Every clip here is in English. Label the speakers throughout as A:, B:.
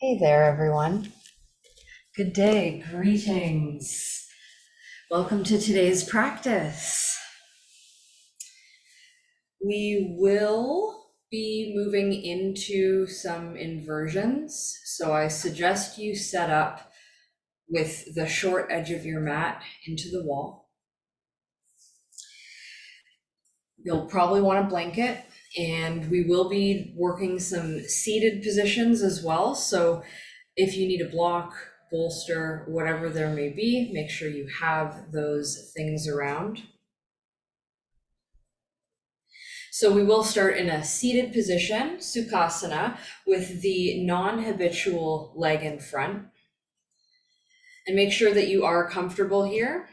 A: Hey there, everyone.
B: Good day, greetings. Welcome to today's practice. We will be moving into some inversions, so I suggest you set up with the short edge of your mat into the wall. You'll probably want a blanket, and we will be working some seated positions as well. So if you need a block, bolster, whatever there may be, make sure you have those things around. So we will start in a seated position, Sukhasana, with the non-habitual leg in front. And make sure that you are comfortable here.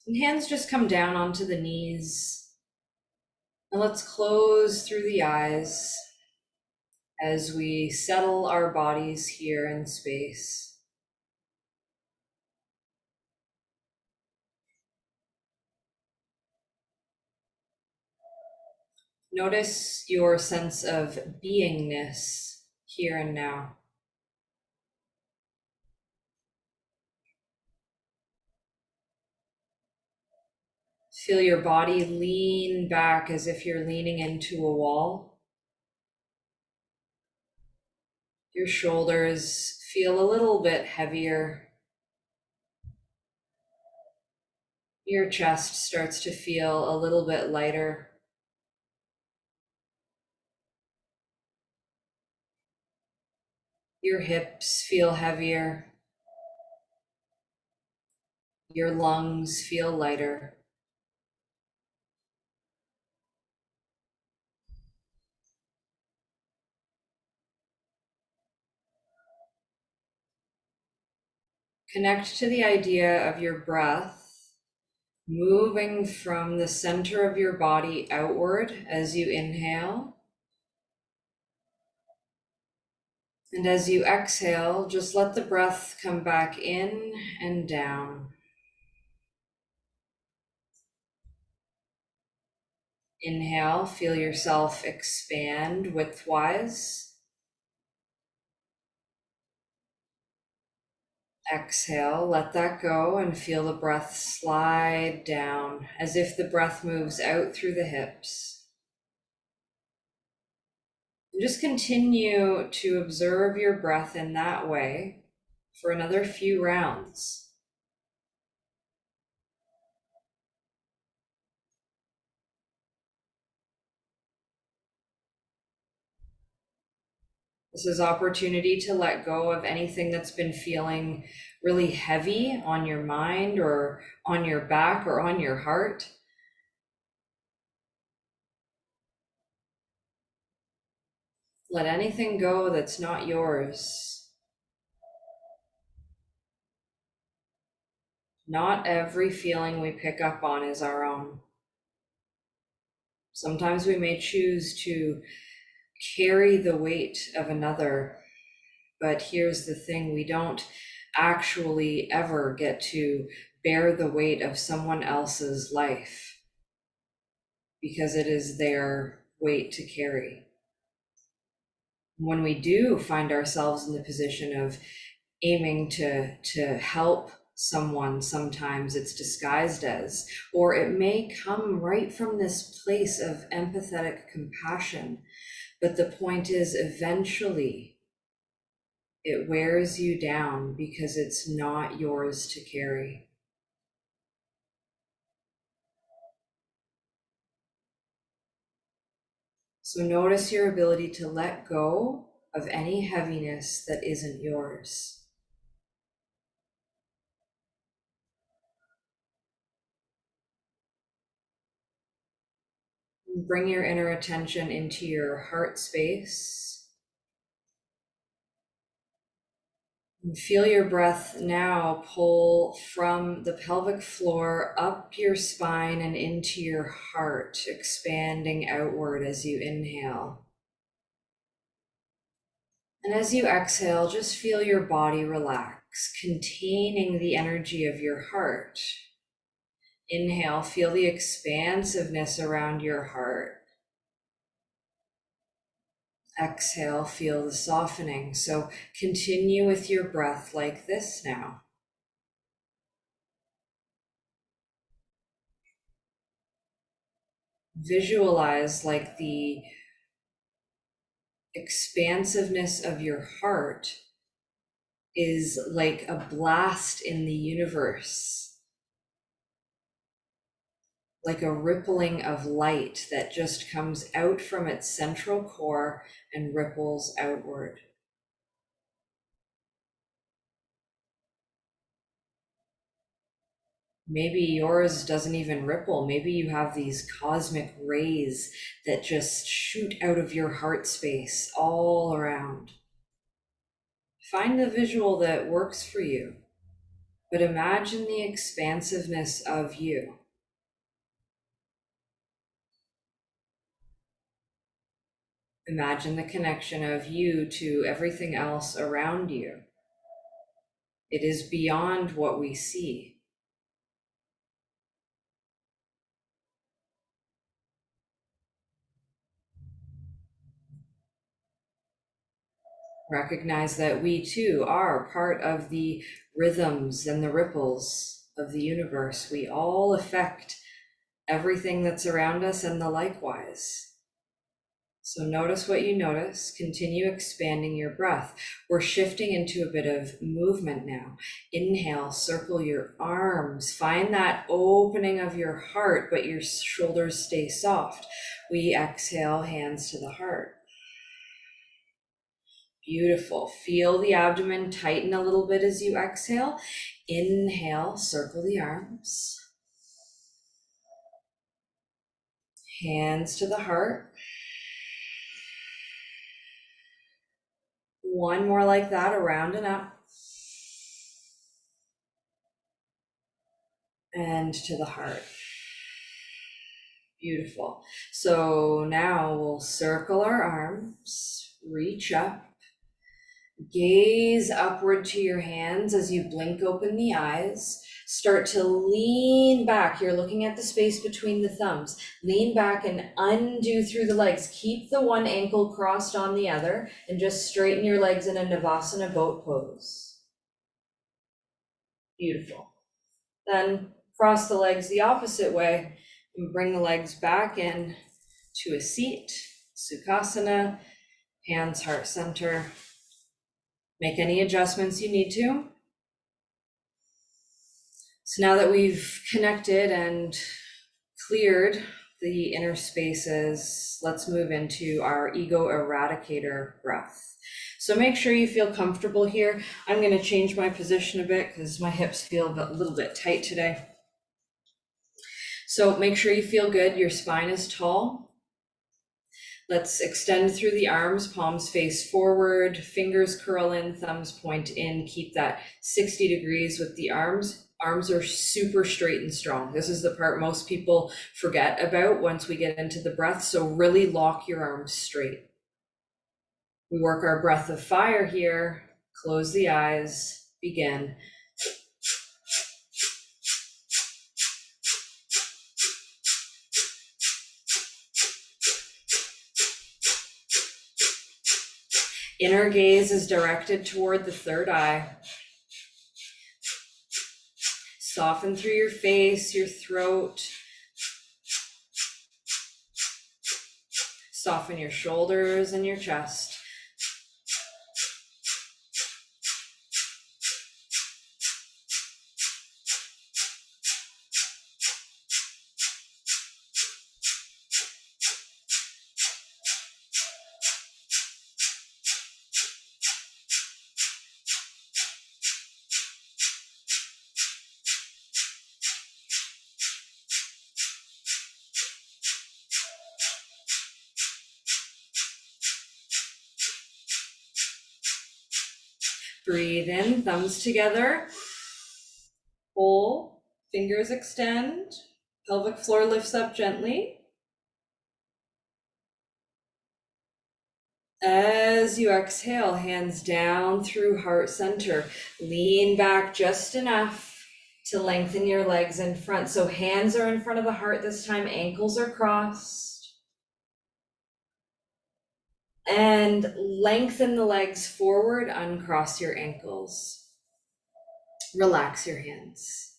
B: And hands just come down onto the knees. And let's close through the eyes as we settle our bodies here in space. Notice your sense of beingness here and now. Feel your body lean back as if you're leaning into a wall. Your shoulders feel a little bit heavier. Your chest starts to feel a little bit lighter. Your hips feel heavier. Your lungs feel lighter. Connect to the idea of your breath moving from the center of your body outward as you inhale. And as you exhale, just let the breath come back in and down. Inhale, feel yourself expand widthwise. Exhale, let that go and feel the breath slide down as if the breath moves out through the hips. And just continue to observe your breath in that way for another few rounds. This is opportunity to let go of anything that's been feeling really heavy on your mind or on your back or on your heart. Let anything go that's not yours. Not every feeling we pick up on is our own. Sometimes we may choose to carry the weight of another, but here's the thing, we don't actually ever get to bear the weight of someone else's life because it is their weight to carry. When we do find ourselves in the position of aiming to help someone, sometimes it's disguised as, or it may come right from this place of empathetic compassion. But the point is, eventually it wears you down because it's not yours to carry. So notice your ability to let go of any heaviness that isn't yours. Bring your inner attention into your heart space. And feel your breath now pull from the pelvic floor up your spine and into your heart, expanding outward as you inhale. And as you exhale, just feel your body relax, containing the energy of your heart. Inhale, feel the expansiveness around your heart. Exhale, feel the softening. So continue with your breath like this now. Visualize like the expansiveness of your heart is like a blast in the universe, like a rippling of light that just comes out from its central core and ripples outward. Maybe yours doesn't even ripple. Maybe you have these cosmic rays that just shoot out of your heart space all around. Find the visual that works for you, but imagine the expansiveness of you. Imagine the connection of you to everything else around you. It is beyond what we see. Recognize that we too are part of the rhythms and the ripples of the universe. We all affect everything that's around us and the likewise. So notice what you notice. Continue expanding your breath. We're shifting into a bit of movement now. Inhale, circle your arms. Find that opening of your heart, but your shoulders stay soft. We exhale, hands to the heart. Beautiful. Feel the abdomen tighten a little bit as you exhale. Inhale, circle the arms. Hands to the heart. One more like that, around and up. And to the heart. Beautiful. So now we'll circle our arms, reach up. Gaze upward to your hands as you blink open the eyes. Start to lean back. You're looking at the space between the thumbs. Lean back and undo through the legs. Keep the one ankle crossed on the other and just straighten your legs in a Navasana boat pose. Beautiful. Then cross the legs the opposite way and bring the legs back in to a seat, Sukhasana, hands heart center. Make any adjustments you need to. So now that we've connected and cleared the inner spaces, let's move into our ego eradicator breath. So make sure you feel comfortable here. I'm going to change my position a bit because my hips feel a little bit tight today. So make sure you feel good. Your spine is tall. Let's extend through the arms, palms face forward, fingers curl in, thumbs point in. Keep that 60 degrees with the arms. Arms are super straight and strong. This is the part most people forget about once we get into the breath. So really lock your arms straight. We work our breath of fire here. Close the eyes, begin. Inner gaze is directed toward the third eye. Soften through your face, your throat. Soften your shoulders and your chest. Breathe in, thumbs together. Pull, fingers extend. Pelvic floor lifts up gently. As you exhale, hands down through heart center. Lean back just enough to lengthen your legs in front. So hands are in front of the heart this time, ankles are crossed. And lengthen the legs forward, uncross your ankles. Relax your hands.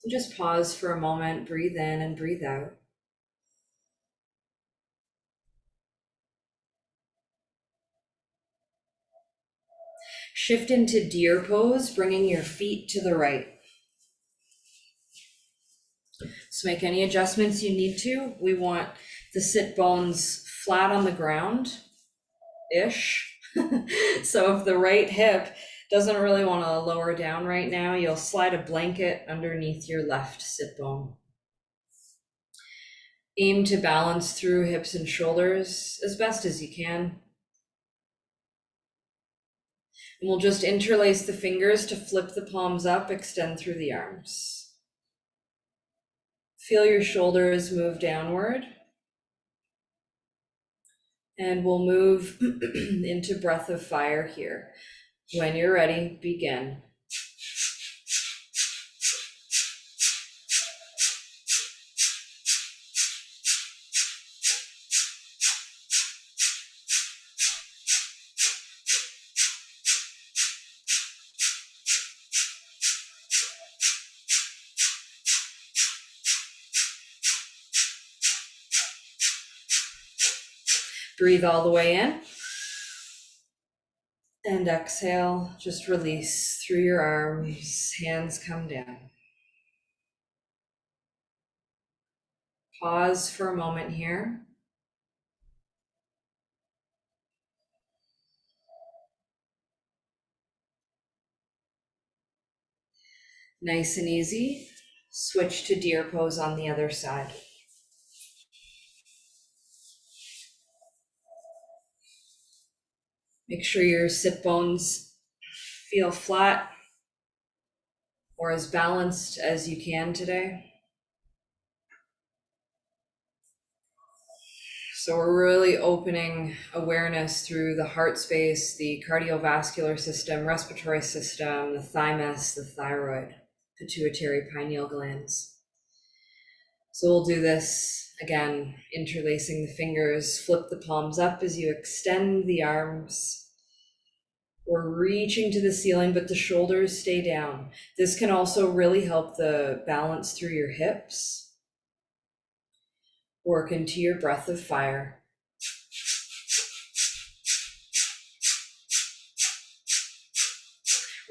B: Just pause for a moment, breathe in and breathe out. Shift into deer pose, bringing your feet to the right. So make any adjustments you need to. We want the sit bones flat on the ground-ish. So if the right hip doesn't really want to lower down right now, you'll slide a blanket underneath your left sit bone. Aim to balance through hips and shoulders as best as you can. And we'll just interlace the fingers to flip the palms up, extend through the arms. Feel your shoulders move downward. And we'll move into breath of fire here. When you're ready, begin. Breathe all the way in. And exhale, just release through your arms, hands come down. Pause for a moment here. Nice and easy. Switch to deer pose on the other side. Make sure your sit bones feel flat or as balanced as you can today. So we're really opening awareness through the heart space, the cardiovascular system, respiratory system, the thymus, the thyroid, pituitary, pineal glands. So we'll do this again, interlacing the fingers, flip the palms up as you extend the arms. We're reaching to the ceiling, but the shoulders stay down. This can also really help the balance through your hips. Work into your breath of fire.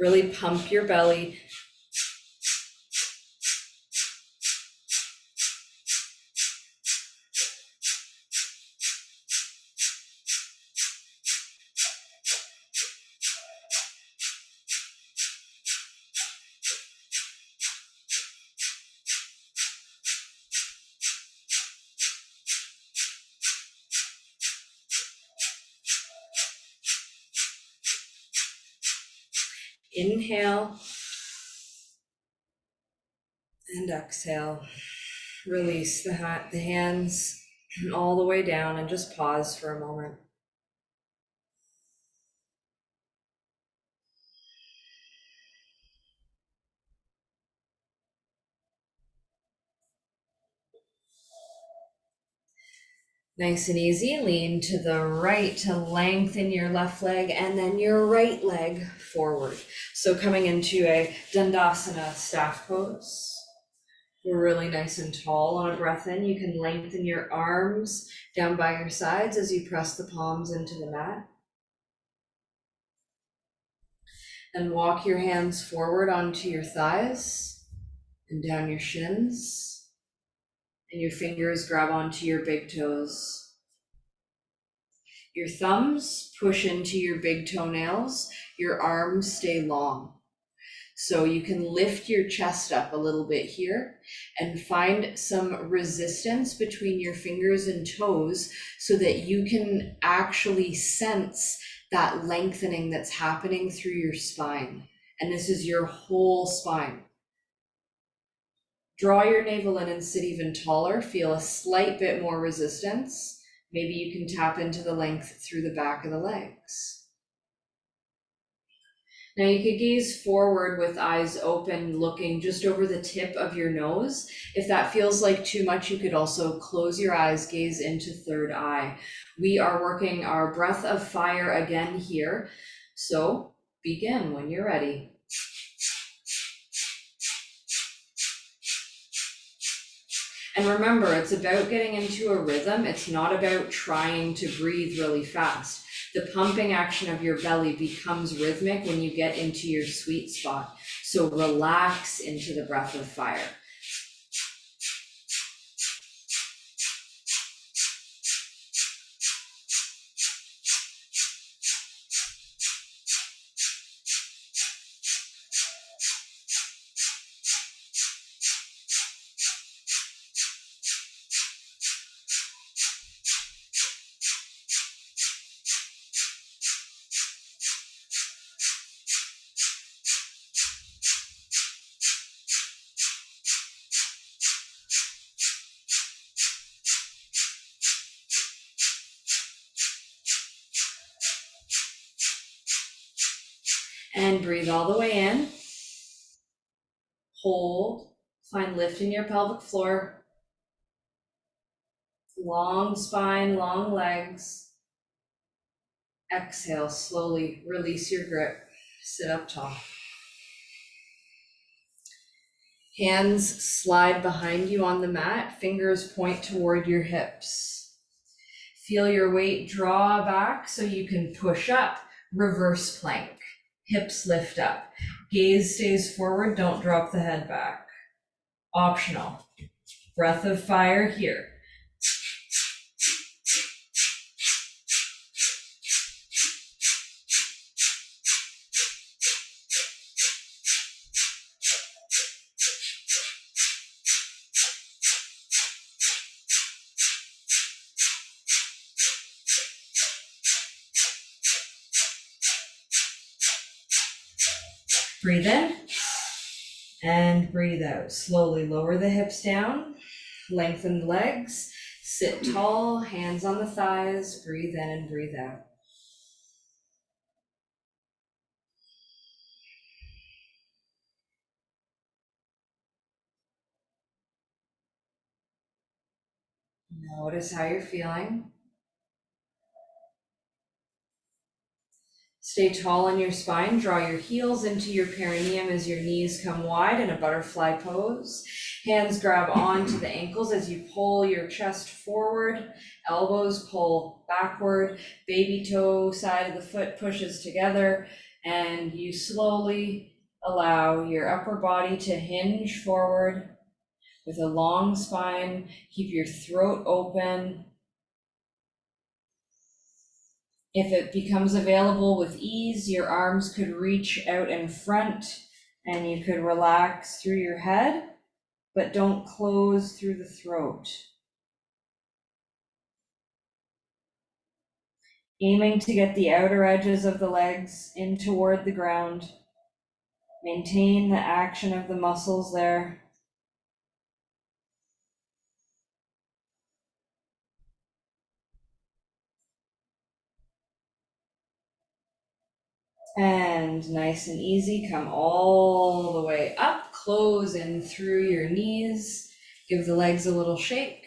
B: Really pump your belly. Inhale and exhale. Release the hands all the way down and just pause for a moment. Nice and easy, lean to the right to lengthen your left leg and then your right leg forward. So coming into a Dandasana staff pose. We're really nice and tall on a breath in. You can lengthen your arms down by your sides as you press the palms into the mat. And walk your hands forward onto your thighs and down your shins. And your fingers grab onto your big toes. Your thumbs push into your big toenails. Your arms stay long. So you can lift your chest up a little bit here and find some resistance between your fingers and toes so that you can actually sense that lengthening that's happening through your spine. And this is your whole spine. Draw your navel in and sit even taller. Feel a slight bit more resistance. Maybe you can tap into the length through the back of the legs. Now you could gaze forward with eyes open, looking just over the tip of your nose. If that feels like too much, you could also close your eyes, gaze into third eye. We are working our breath of fire again here. So begin when you're ready. And remember, it's about getting into a rhythm. It's not about trying to breathe really fast. The pumping action of your belly becomes rhythmic when you get into your sweet spot. So relax into the breath of fire. And breathe all the way in. Hold. Find lift in your pelvic floor. Long spine, long legs. Exhale, slowly release your grip. Sit up tall. Hands slide behind you on the mat. Fingers point toward your hips. Feel your weight draw back so you can push up. Reverse plank. Hips lift up. Gaze stays forward. Don't drop the head back. Optional. Breath of fire here. Breathe in and breathe out. Slowly lower the hips down, lengthen the legs, sit tall, hands on the thighs, breathe in and breathe out. Notice how you're feeling. Stay tall on your spine. Draw your heels into your perineum as your knees come wide in a butterfly pose. Hands grab onto the ankles as you pull your chest forward. Elbows pull backward. Baby toe side of the foot pushes together. And you slowly allow your upper body to hinge forward with a long spine. Keep your throat open. If it becomes available with ease, your arms could reach out in front and you could relax through your head, but don't close through the throat. Aiming to get the outer edges of the legs in toward the ground. Maintain the action of the muscles there. And nice and easy, come all the way up, close in through your knees. Give the legs a little shake.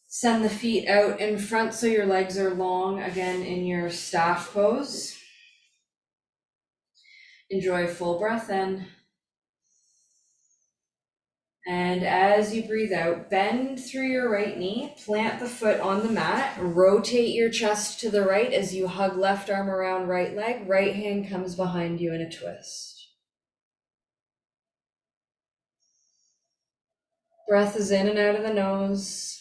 B: Send the feet out in front so your legs are long, again in your staff pose. Enjoy a full breath in. And as you breathe out, bend through your right knee, plant the foot on the mat, rotate your chest to the right as you hug left arm around right leg, right hand comes behind you in a twist. Breath is in and out of the nose.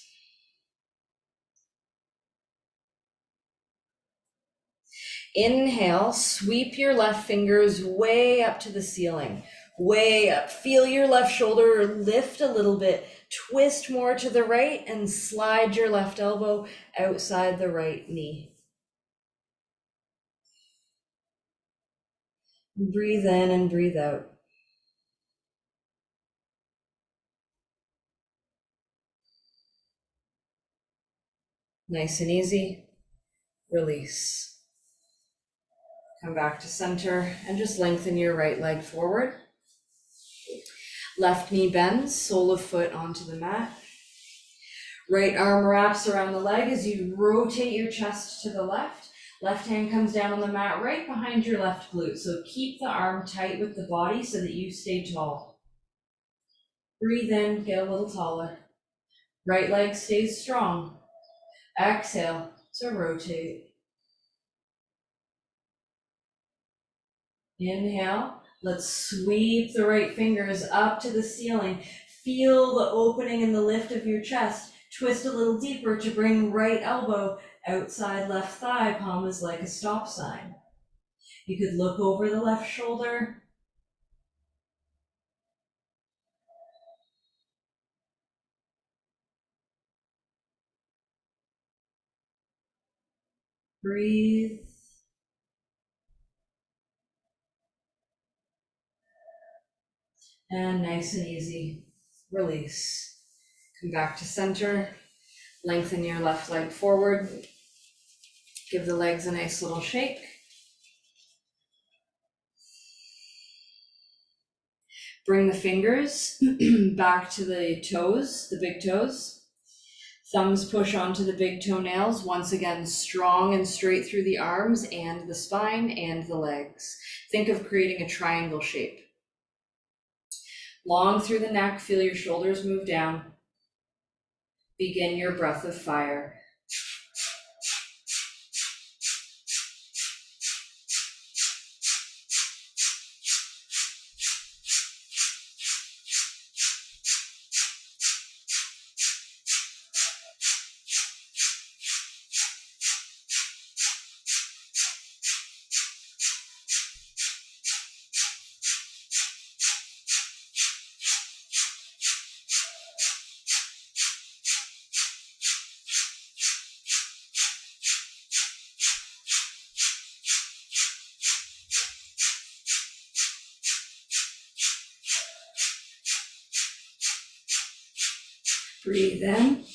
B: Inhale, sweep your left fingers way up to the ceiling, way up. Feel your left shoulder lift a little bit, twist more to the right and slide your left elbow outside the right knee. Breathe in and breathe out. Nice and easy. Release. Come back to center and just lengthen your right leg forward. Left knee bends, sole of foot onto the mat. Right arm wraps around the leg as you rotate your chest to the left. Left hand comes down on the mat right behind your left glute. So keep the arm tight with the body so that you stay tall. Breathe in, get a little taller. Right leg stays strong. Exhale to rotate. Inhale, let's sweep the right fingers up to the ceiling. Feel the opening and the lift of your chest. Twist a little deeper to bring right elbow outside left thigh. Palm is like a stop sign. You could look over the left shoulder. Breathe. And nice and easy, release. Come back to center. Lengthen your left leg forward. Give the legs a nice little shake. Bring the fingers back to the toes, the big toes. Thumbs push onto the big toenails. Once again, strong and straight through the arms and the spine and the legs. Think of creating a triangle shape. Long through the neck, feel your shoulders move down. Begin your breath of fire. Breathe in.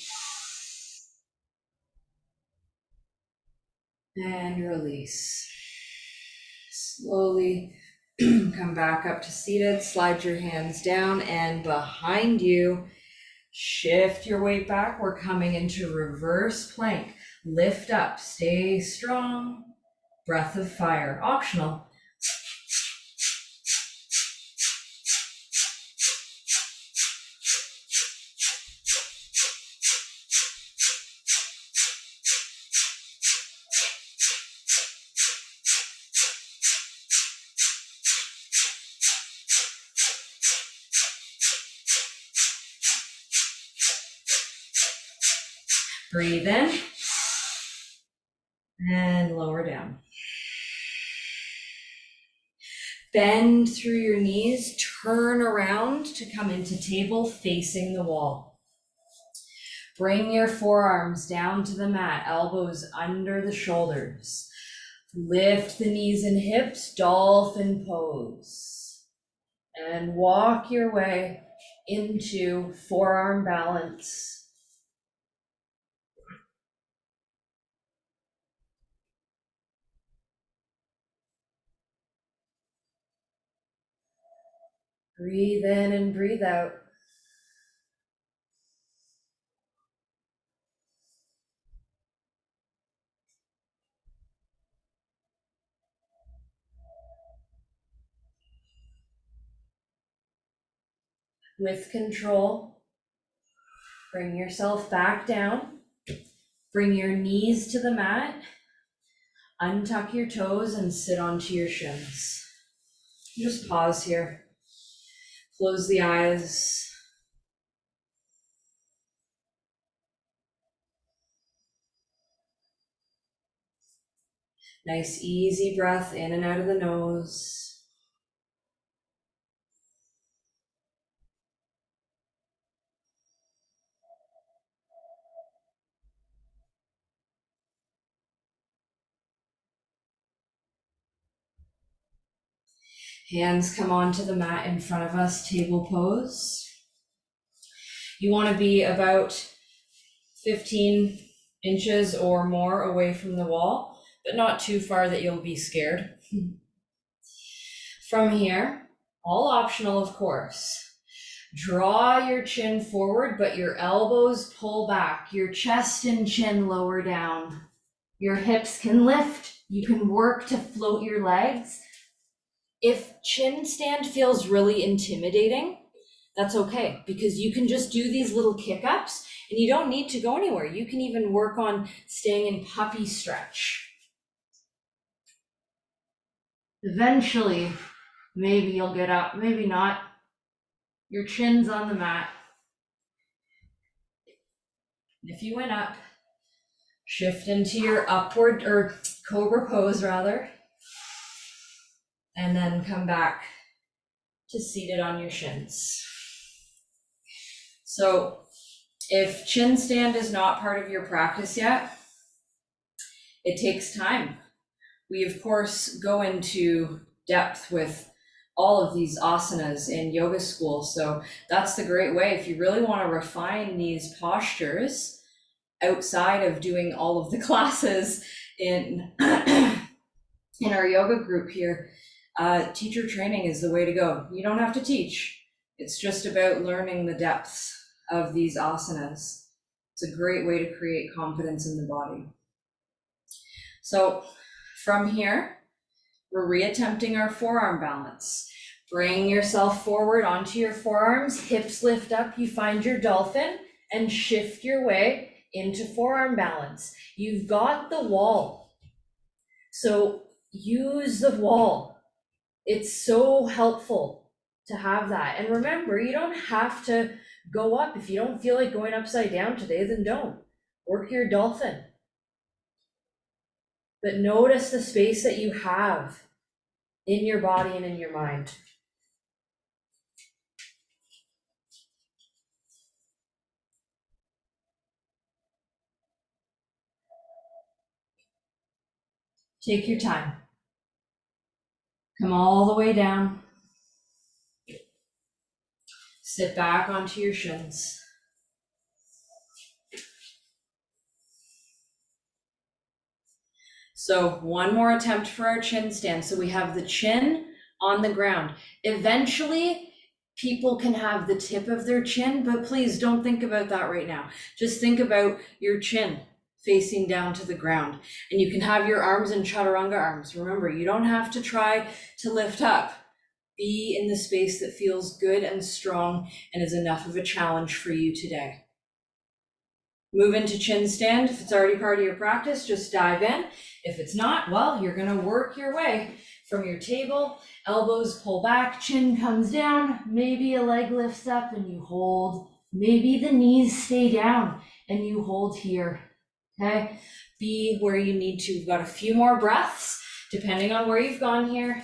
B: And release. Slowly come back up to seated. Slide your hands down and behind you. Shift your weight back. We're coming into reverse plank. Lift up. Stay strong. Breath of fire. Optional. Breathe in and lower down. Bend through your knees, turn around to come into table facing the wall. Bring your forearms down to the mat, elbows under the shoulders. Lift the knees and hips, dolphin pose. And walk your way into forearm balance. Breathe in and breathe out. With control, bring yourself back down. Bring your knees to the mat. Untuck your toes and sit onto your shins. Just pause here. Close the eyes. Nice easy breath in and out of the nose. Hands come onto the mat in front of us, table pose. You want to be about 15 inches or more away from the wall. but not too far that you'll be scared. From here, all optional, of course. Draw your chin forward, but your elbows pull back. Your chest and chin lower down. Your hips can lift. You can work to float your legs. If chin stand feels really intimidating, that's okay, because you can just do these little kick ups and you don't need to go anywhere. You can even work on staying in puppy stretch. Eventually, maybe you'll get up, maybe not. Your chin's on the mat. If you went up, shift into your upward or cobra pose rather, and then come back to seated on your shins. So if chin stand is not part of your practice yet, it takes time. We of course go into depth with all of these asanas in yoga school. So that's the great way. If you really want to refine these postures outside of doing all of the classes in in our yoga group here, teacher training is the way to go. You don't have to teach. It's just about learning the depths of these asanas. It's a great way to create confidence in the body. So from here, we're reattempting our forearm balance. Bring yourself forward onto your forearms, hips lift up, you find your dolphin, and shift your way into forearm balance. You've got the wall, so use the wall. It's so helpful to have that. And remember, you don't have to go up. If you don't feel like going upside down today, then don't. Work your dolphin. But notice the space that you have in your body and in your mind. Take your time. Come all the way down. Sit back onto your shins. So one more attempt for our chin stand. So we have the chin on the ground. Eventually, people can have the tip of their chin, but please don't think about that right now. Just think about your chin facing down to the ground. And you can have your arms in chaturanga arms. Remember, you don't have to try to lift up. Be in the space that feels good and strong and is enough of a challenge for you today. Move into chin stand. If it's already part of your practice, just dive in. If it's not, well, you're gonna work your way from your table, elbows pull back, chin comes down, maybe a leg lifts up and you hold. Maybe the knees stay down and you hold here, okay? Be where you need to. We've got a few more breaths, depending on where you've gone here.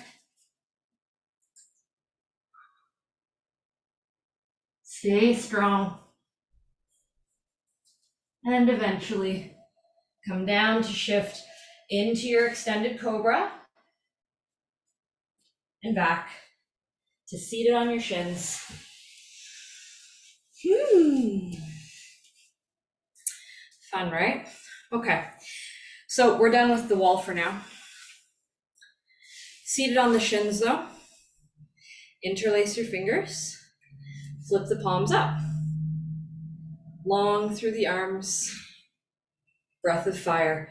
B: Stay strong. And eventually come down to shift into your extended cobra and back to seated on your shins. Fun, right? Okay, so we're done with the wall for now. Seated on the shins though, interlace your fingers, flip the palms up, long through the arms, breath of fire.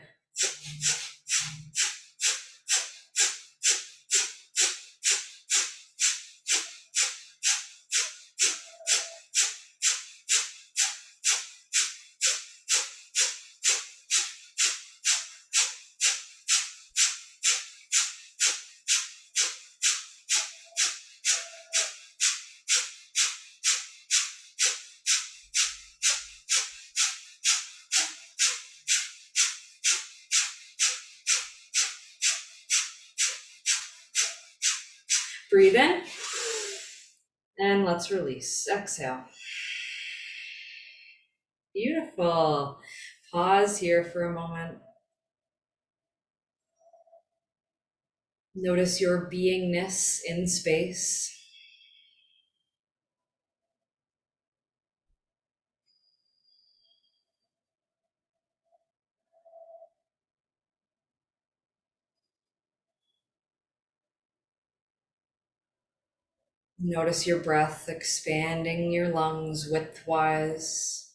B: Breathe in, and let's release. Exhale. Beautiful. Pause here for a moment. Notice your beingness in space. Notice your breath expanding your lungs widthwise.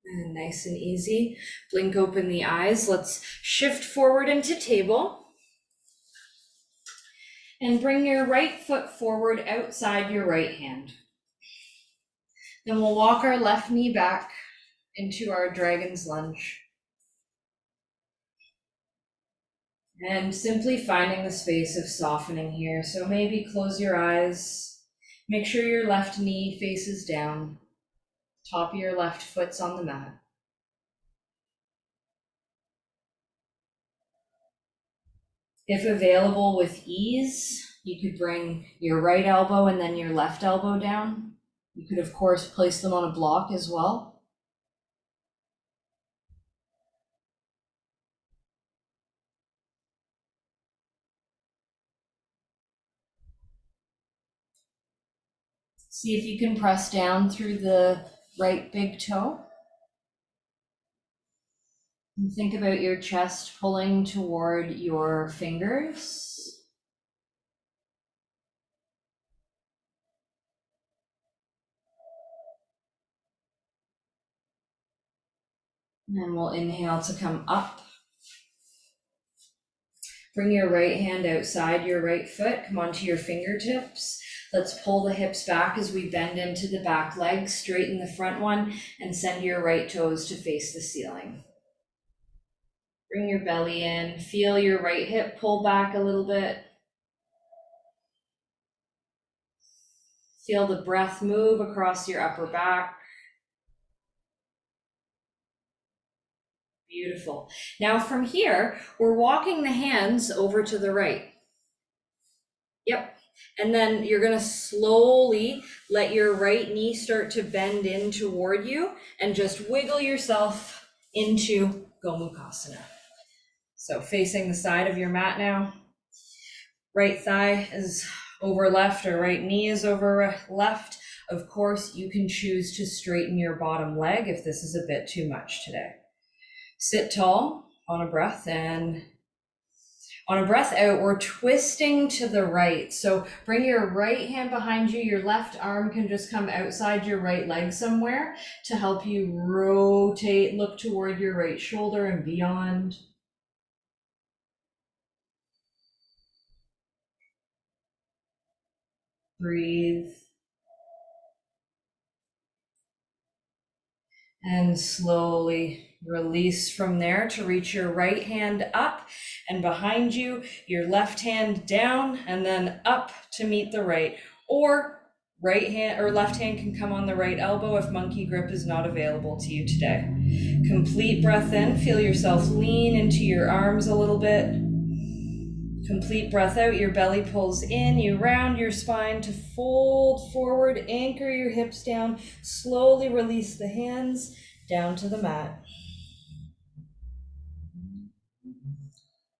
B: And nice and easy. Blink open the eyes. Let's shift forward into table. And bring your right foot forward outside your right hand. Then we'll walk our left knee back into our dragon's lunge. And simply finding the space of softening here. So maybe close your eyes. Make sure your left knee faces down. Top of your left foot's on the mat. If available with ease, you could bring your right elbow and then your left elbow down. You could, of course, place them on a block as well. See if you can press down through the right big toe. And think about your chest pulling toward your fingers. And we'll inhale to come up. Bring your right hand outside your right foot. Come onto your fingertips. Let's pull the hips back as we bend into the back leg. Straighten the front one and send your right toes to face the ceiling. Bring your belly in. Feel your right hip pull back a little bit. Feel the breath move across your upper back. Beautiful. Now from here, we're walking the hands over to the right. Yep. And then you're going to slowly let your right knee start to bend in toward you and just wiggle yourself into Gomukhasana. So facing the side of your mat now. Right thigh is over left or right knee is over left. Of course, you can choose to straighten your bottom leg if this is a bit too much today. Sit tall on a breath, and on a breath out, we're twisting to the right. So bring your right hand behind you. Your left arm can just come outside your right leg somewhere to help you rotate, look toward your right shoulder and beyond. Breathe. And slowly release from there to reach your right hand up and behind you, your left hand down and then up to meet the right. Or right hand or left hand can come on the right elbow if monkey grip is not available to you today. Complete breath in, feel yourself lean into your arms a little bit. Complete breath out, your belly pulls in, you round your spine to fold forward, anchor your hips down, slowly release the hands down to the mat.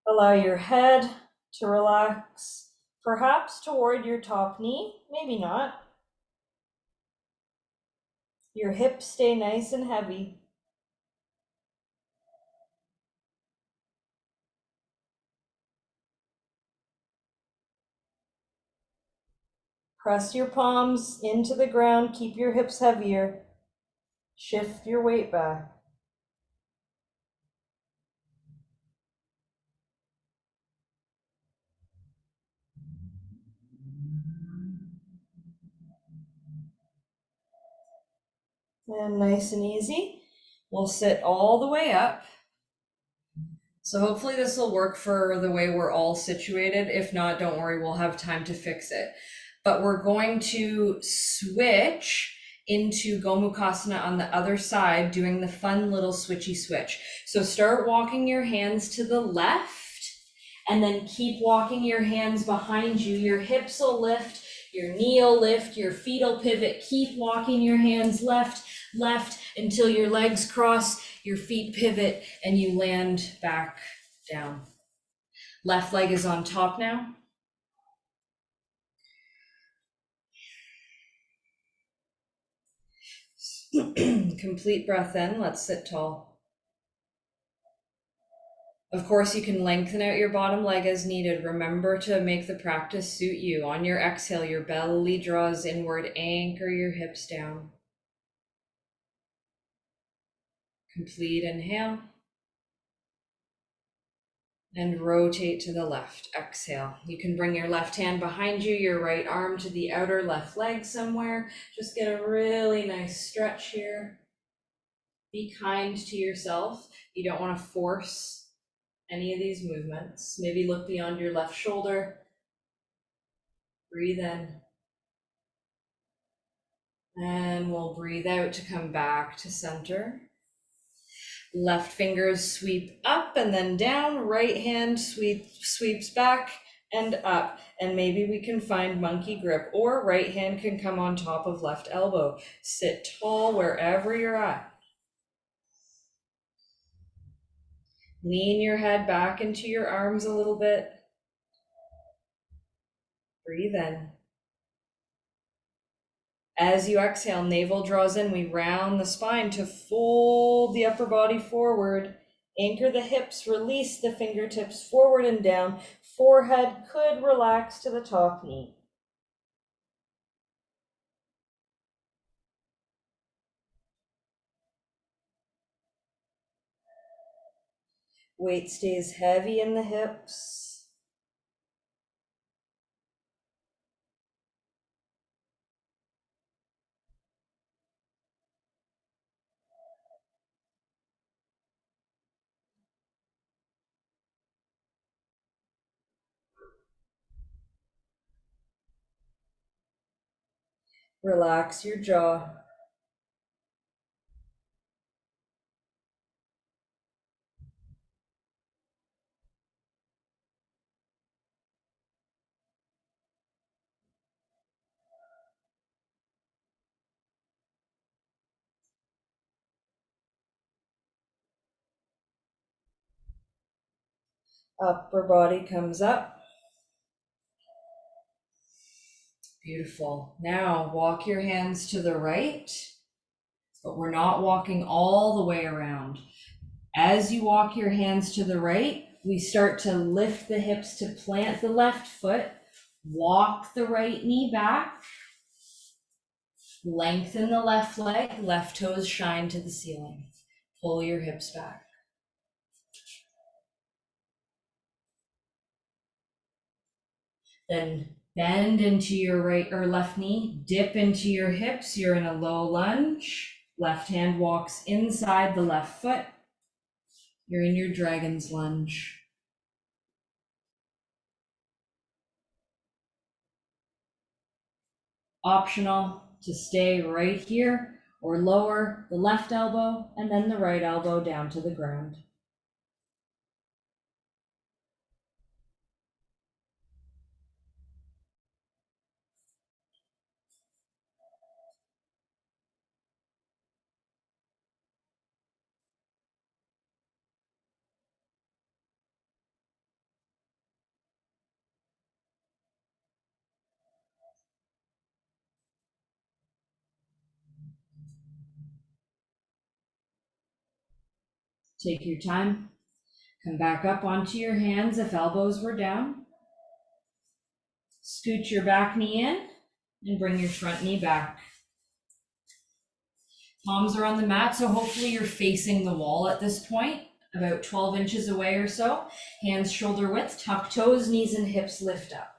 B: Allow your head to relax, perhaps toward your top knee, maybe not. Your hips stay nice and heavy. Press your palms into the ground, keep your hips heavier. Shift your weight back. And nice and easy, we'll sit all the way up. So hopefully this will work for the way we're all situated. If not, don't worry, we'll have time to fix it. But we're going to switch into Gomukhasana on the other side, doing the fun little switchy switch. So start walking your hands to the left and then keep walking your hands behind you. Your hips will lift, your knee will lift, your feet will pivot. Keep walking your hands left until your legs cross, your feet pivot, and you land back down. Left leg is on top now. Complete breath in. Let's sit tall. Of course, you can lengthen out your bottom leg as needed. Remember to make the practice suit you. On your exhale, your belly draws inward. Anchor your hips down. Complete inhale. And rotate to the left. Exhale. You can bring your left hand behind you, your right arm to the outer left leg somewhere. Just get a really nice stretch here. Be kind to yourself. You don't want to force any of these movements. Maybe look beyond your left shoulder. Breathe in. And we'll breathe out to come back to center. Left fingers sweep up and then down. Right hand sweeps back and up. And maybe we can find monkey grip, or right hand can come on top of left elbow. Sit tall wherever you're at. Lean your head back into your arms a little bit. Breathe in. As you exhale, navel draws in. We round the spine to fold the upper body forward. Anchor the hips, release the fingertips forward and down. Forehead could relax to the top knee. Weight stays heavy in the hips. Relax your jaw. Upper body comes up. Beautiful. Now walk your hands to the right, but we're not walking all the way around. As you walk your hands to the right, we start to lift the hips to plant the left foot, walk the right knee back, lengthen the left leg, left toes shine to the ceiling. Pull your hips back. Then bend into your right or left knee, dip into your hips. You're in a low lunge. Left hand walks inside the left foot. You're in your dragon's lunge. Optional to stay right here or lower the left elbow and then the right elbow down to the ground. Take your time. Come back up onto your hands if elbows were down. Scoot your back knee in and bring your front knee back. Palms are on the mat, so hopefully you're facing the wall at this point, about 12 inches away or so. Hands shoulder width, tuck toes, knees and hips lift up.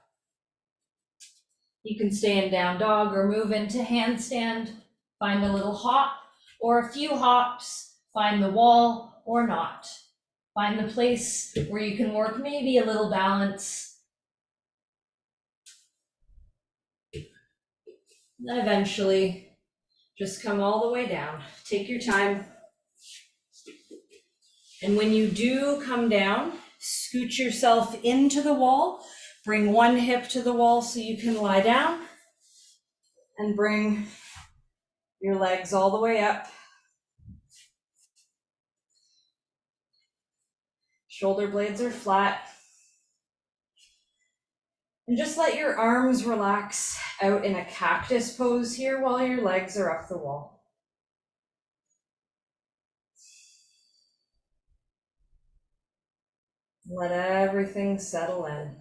B: You can stay in down dog or move into handstand. Find a little hop or a few hops. Find the wall or not. Find the place where you can work maybe a little balance. And eventually, just come all the way down. Take your time. And when you do come down, scoot yourself into the wall. Bring one hip to the wall so you can lie down. And bring your legs all the way up. Shoulder blades are flat. And just let your arms relax out in a cactus pose here while your legs are up the wall. Let everything settle in.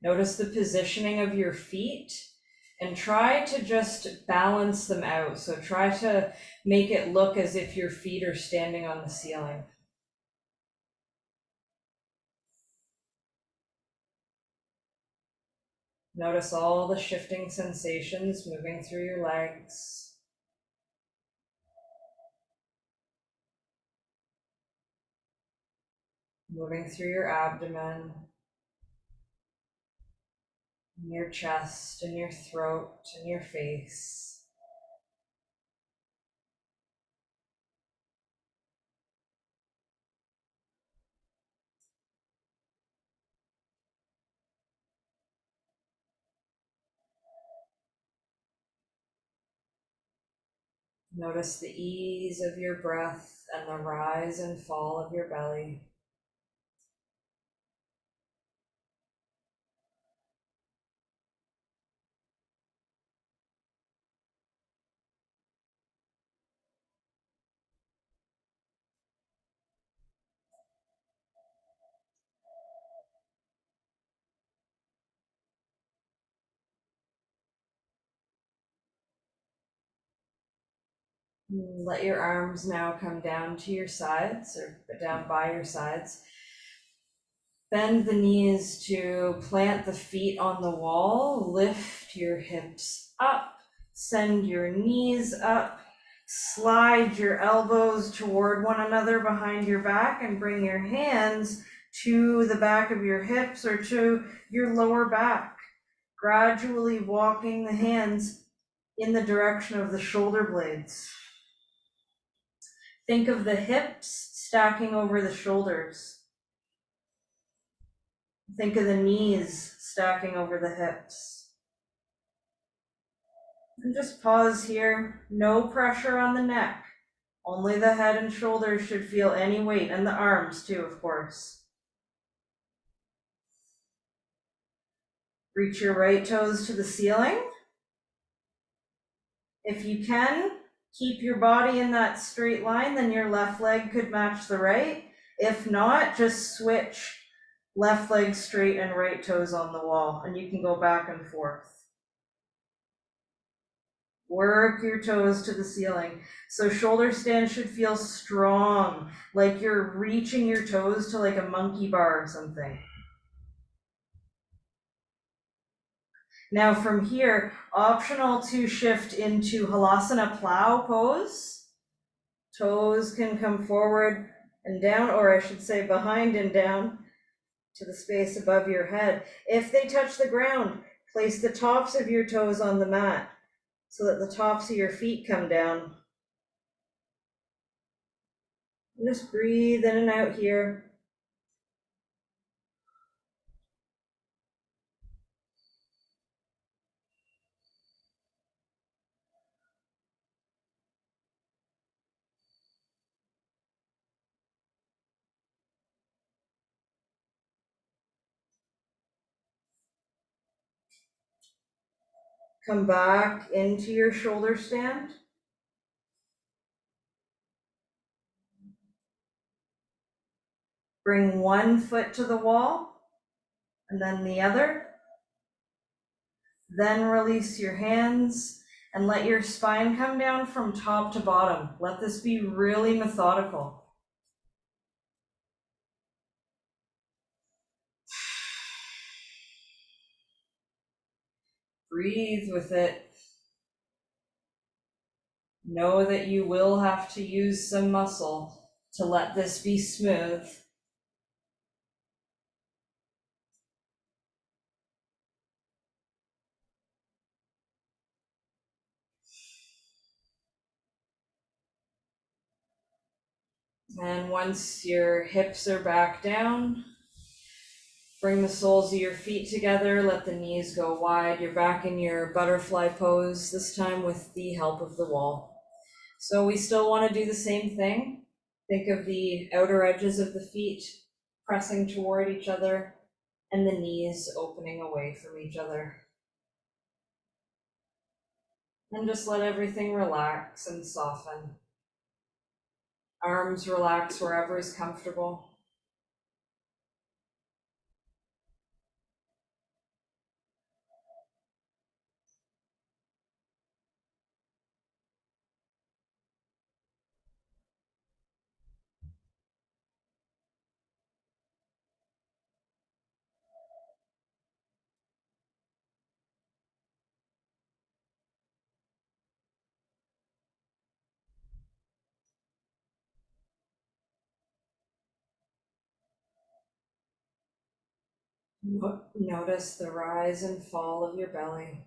B: Notice the positioning of your feet and try to just balance them out. So try to make it look as if your feet are standing on the ceiling. Notice all the shifting sensations moving through your legs. Moving through your abdomen, and your chest, and your throat, and your face. Notice the ease of your breath and the rise and fall of your belly. Let your arms now come down to your sides or down by your sides. Bend the knees to plant the feet on the wall. Lift your hips up. Send your knees up. Slide your elbows toward one another behind your back and bring your hands to the back of your hips or to your lower back. Gradually walking the hands in the direction of the shoulder blades. Think of the hips stacking over the shoulders. Think of the knees stacking over the hips. And just pause here. No pressure on the neck. Only the head and shoulders should feel any weight, and the arms too, of course. Reach your right toes to the ceiling. If you can, keep your body in that straight line, then your left leg could match the right. If not, just switch left leg straight and right toes on the wall, and you can go back and forth. Work your toes to the ceiling. So shoulder stand should feel strong, like you're reaching your toes to like a monkey bar or something. Now from here, optional to shift into Halasana plow pose. Toes can come forward and down, or I should say behind and down to the space above your head. If they touch the ground, place the tops of your toes on the mat so that the tops of your feet come down. Just breathe in and out here. Come back into your shoulder stand. Bring one foot to the wall and then the other. Then release your hands and let your spine come down from top to bottom. Let this be really methodical. Breathe with it. Know that you will have to use some muscle to let this be smooth. And once your hips are back down, bring the soles of your feet together, let the knees go wide. You're back in your butterfly pose, this time with the help of the wall. So we still want to do the same thing. Think of the outer edges of the feet pressing toward each other and the knees opening away from each other. And just let everything relax and soften. Arms relax wherever is comfortable. Notice the rise and fall of your belly.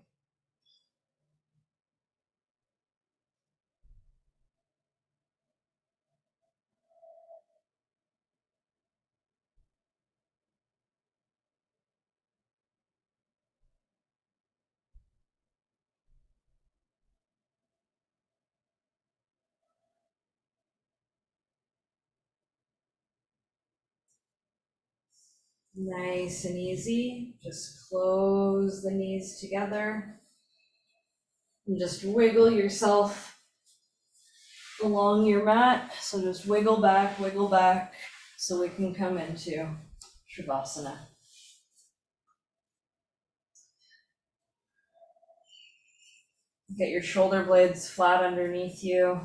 B: Nice and easy. Just close the knees together and just wiggle yourself along your mat. So just wiggle back so we can come into Shavasana. Get your shoulder blades flat underneath you.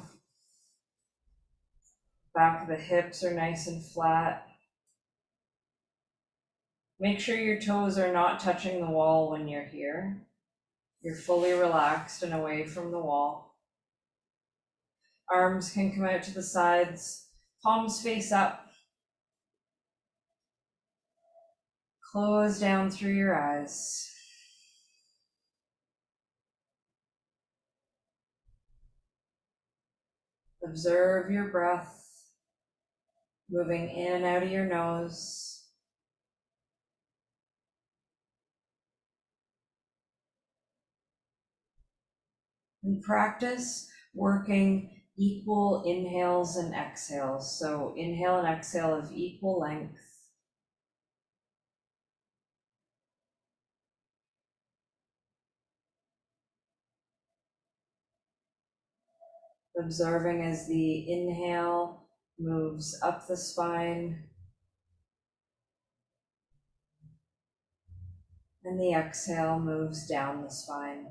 B: Back of the hips are nice and flat. Make sure your toes are not touching the wall when you're here. You're fully relaxed and away from the wall. Arms can come out to the sides, palms face up. Close down through your eyes. Observe your breath moving in and out of your nose. And practice working equal inhales and exhales. So inhale and exhale of equal length. Observing as the inhale moves up the spine and the exhale moves down the spine.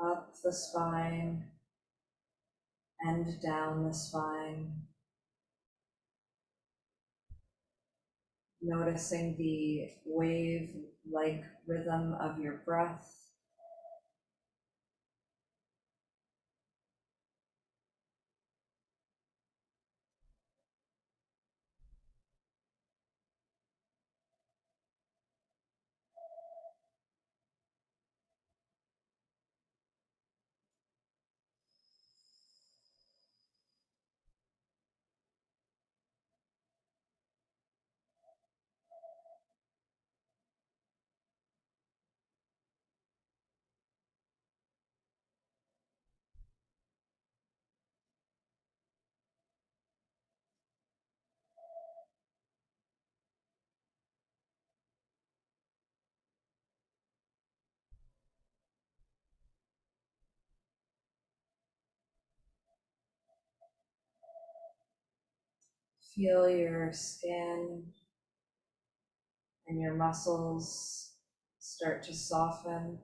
B: Up the spine and down the spine. Noticing the wave-like rhythm of your breath. Feel your skin and your muscles start to soften.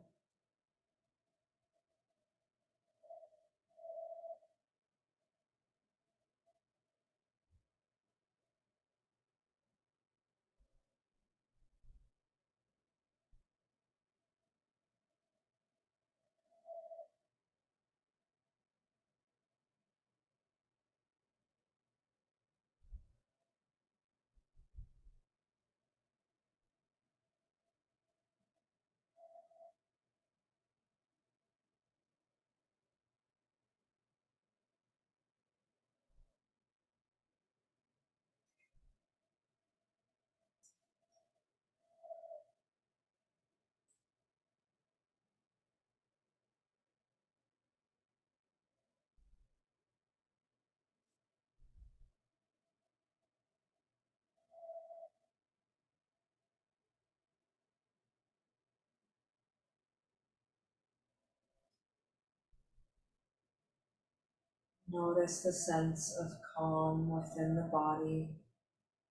B: Notice the sense of calm within the body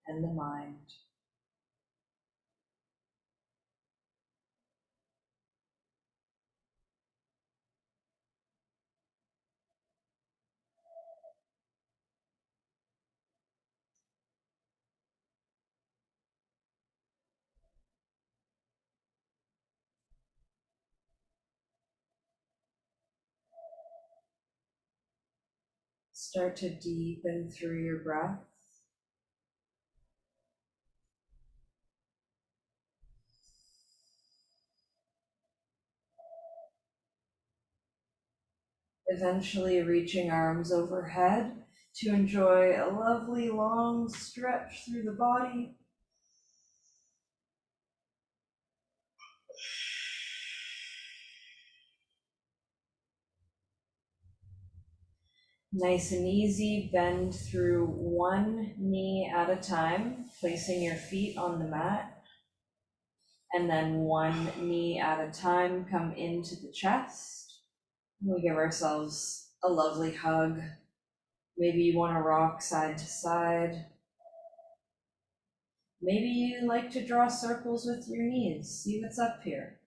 B: and the mind. Start to deepen through your breath. Eventually reaching arms overhead to enjoy a lovely long stretch through the body. Nice and easy, bend through one knee at a time, placing your feet on the mat. And then one knee at a time, come into the chest. We give ourselves a lovely hug. Maybe you want to rock side to side. Maybe you like to draw circles with your knees. See what's up here.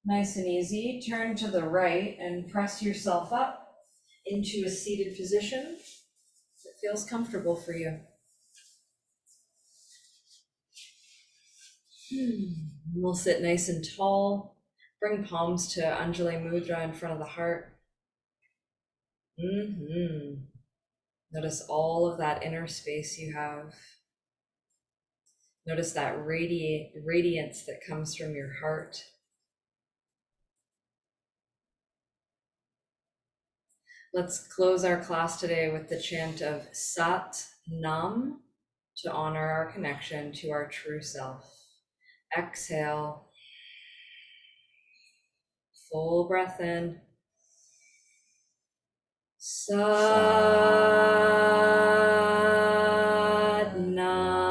B: Nice and easy. Turn to the right and press yourself up into a seated position that feels comfortable for you. We'll sit nice and tall. Bring palms to Anjali Mudra in front of the heart. Notice all of that inner space you have. Notice that radiance that comes from your heart. Let's close our class today with the chant of Sat Nam to honor our connection to our true self. Exhale, full breath in. Sat Nam.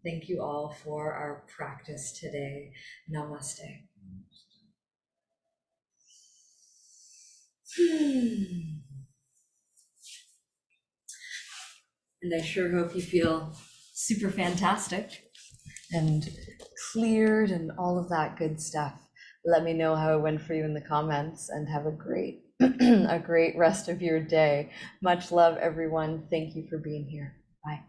B: Thank you all for our practice today. Namaste. And I sure hope you feel super fantastic and cleared and all of that good stuff. Let me know how it went for you in the comments, and have a great a great rest of your day. Much love, everyone. Thank you for being here. Bye.